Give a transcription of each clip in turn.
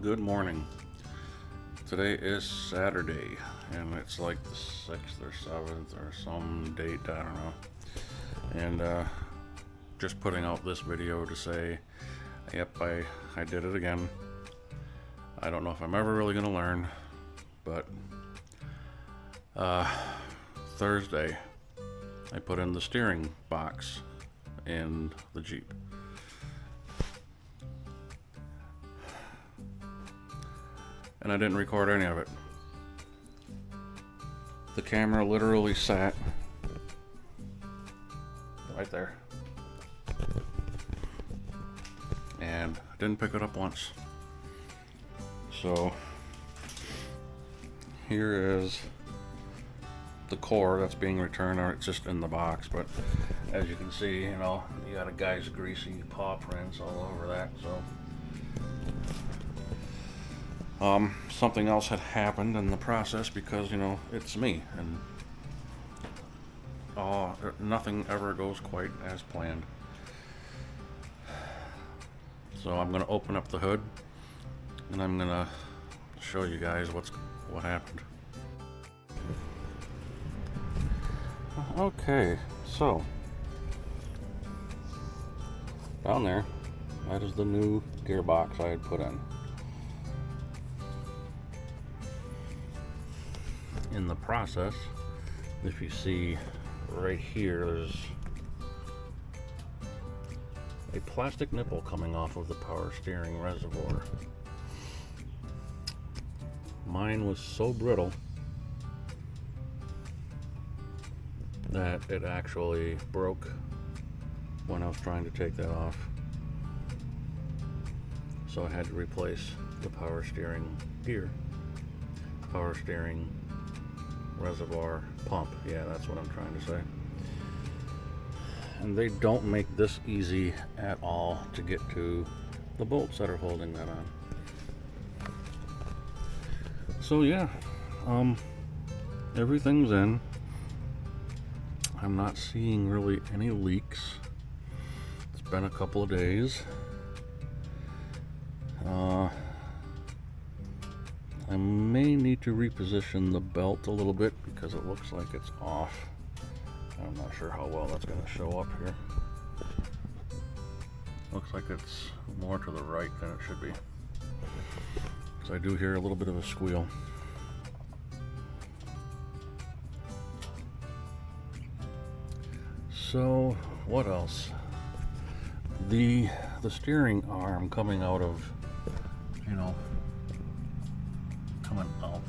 good morning. Today is Saturday, and it's like the 6th or 7th or some date, I don't know. And just putting out this video to say, yep, I did it again. I don't know if I'm ever really going to learn, but Thursday, I put in the steering box in the Jeep. And I didn't record any of it. The camera literally sat right there. And I didn't pick it up once. So here is the core that's being returned, or it's just in the box, but as you can see, you know, you got a guy's greasy paw prints all over that. So something else had happened in the process, because, you know, it's me, and nothing ever goes quite as planned. So I'm gonna open up the hood and I'm gonna show you guys what happened. Okay, so down there, that is the new gearbox I had put in. In the process, if you see right here, there's a plastic nipple coming off of the power steering reservoir. Mine was so brittle that it actually broke when I was trying to take that off. So I had to replace the power steering gear, power steering reservoir pump. Yeah, that's what I'm trying to say. And they don't make this easy at all to get to the bolts that are holding that on. So yeah, everything's in. I'm not seeing really any leaks. It's been a couple of days. I may need to reposition the belt a little bit because it looks like it's off. I'm not sure how well that's going to show up here. Looks like it's more to the right than it should be, because I do hear a little bit of a squeal. So what else? The steering arm coming out of, you know, coming out.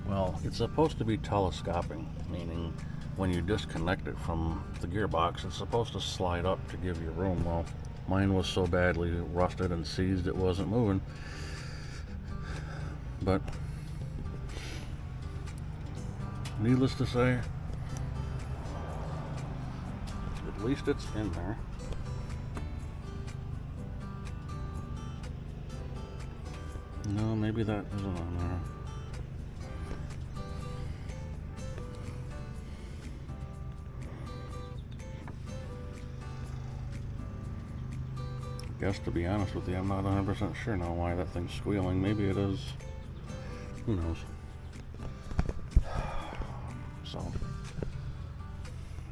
Well, it's supposed to be telescoping, meaning when you disconnect it from the gearbox, it's supposed to slide up to give you room. Well, mine was so badly rusted and seized it wasn't moving. But needless to say, at least it's in there. No, maybe that isn't on there. I guess, to be honest with you, I'm not 100% sure now why that thing's squealing. Maybe it is. Who knows? So,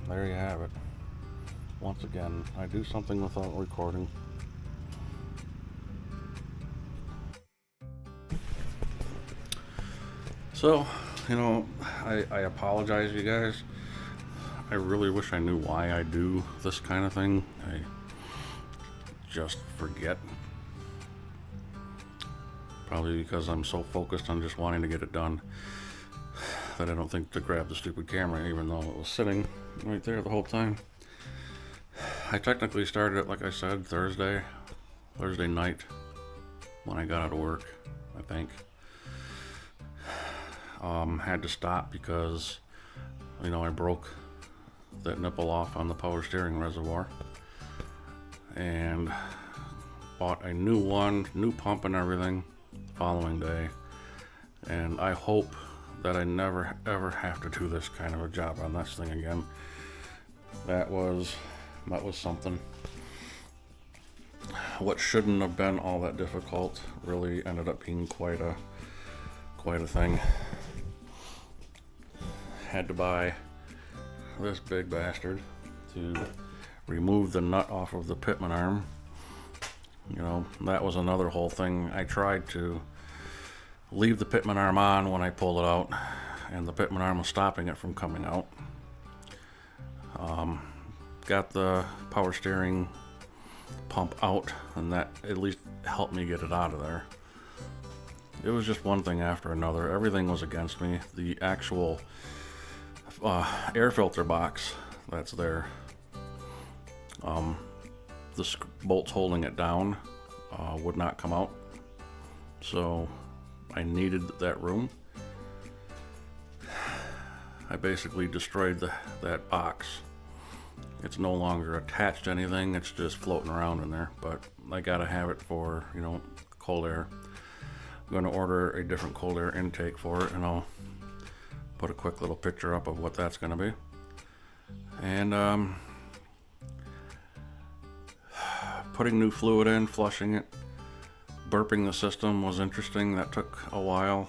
there you have it. Once again, I do something without recording. So, you know, I apologize, you guys. I really wish I knew why I do this kind of thing. I just forget. Probably because I'm so focused on just wanting to get it done that I don't think to grab the stupid camera, even though it was sitting right there the whole time. I technically started it, like I said, Thursday night when I got out of work, I think. Had to stop because, you know, I broke that nipple off on the power steering reservoir, and bought a new one, new pump and everything, the following day. And I hope that I never ever have to do this kind of a job on this thing again. That was something. what shouldn't have been all that difficult really ended up being quite a thing. Had to buy this big bastard to remove the nut off of the pitman arm. You know, that was another whole thing. I tried to leave the pitman arm on when I pulled it out, and the pitman arm was stopping it from coming out. Got the power steering pump out, and that at least helped me get it out of there. It was just one thing after another. Everything was against me. The actual air filter box that's there, the bolts holding it down would not come out, so I needed that room. I basically destroyed that box. It's no longer attached to anything, it's just floating around in there, but I gotta have it for, you know, cold air. I'm gonna order a different cold air intake for it, and I'll put a quick little picture up of what that's gonna be. And putting new fluid in, flushing it, burping the system was interesting. That took a while.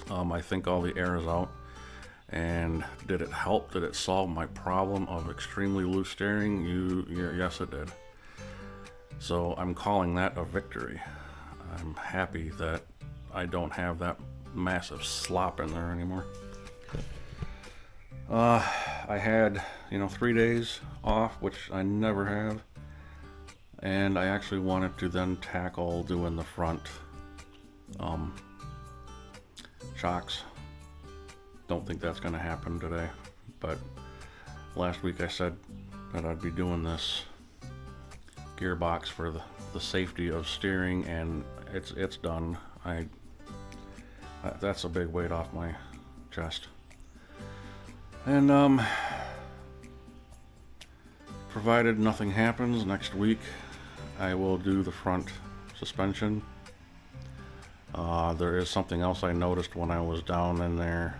I think all the air is out. And did it help? Did it solve my problem of extremely loose steering? Yes, it did. So I'm calling that a victory. I'm happy that I don't have that massive slop in there anymore. I had, 3 days off, which I never have. And I actually wanted to then tackle doing the front shocks. Don't think that's going to happen today, but last week I said that I'd be doing this gearbox for the safety of steering, and it's done. That's a big weight off my chest. And provided nothing happens next week, I will do the front suspension. There is something else I noticed when I was down in there,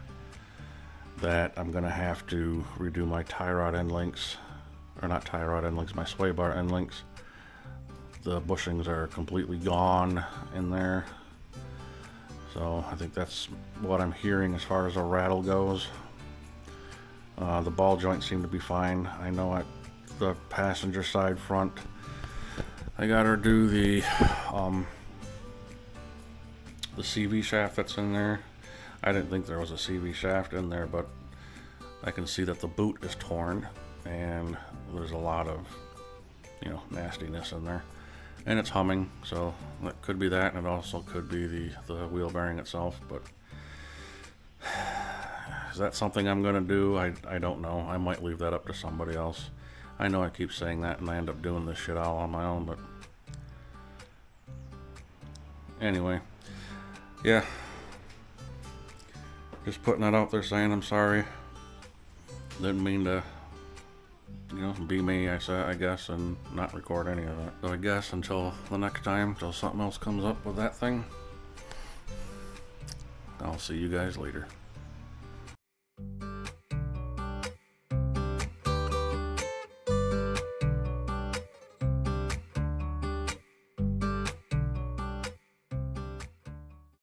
that I'm gonna have to redo my tie rod end links, or not tie rod end links, my sway bar end links. The bushings are completely gone in there, so I think that's what I'm hearing as far as a rattle goes. The ball joints seem to be fine. I know at the passenger side front, I got her do the CV shaft that's in there. I didn't think there was a CV shaft in there, but I can see that the boot is torn and there's a lot of, nastiness in there. And it's humming, so that could be that, and it also could be the wheel bearing itself, but is that something I'm gonna do? I don't know. I might leave that up to somebody else. I know I keep saying that and I end up doing this shit all on my own, but anyway, yeah. Just putting that out there, saying I'm sorry. Didn't mean to, be me, I guess, and not record any of that. So I guess until the next time, until something else comes up with that thing, I'll see you guys later.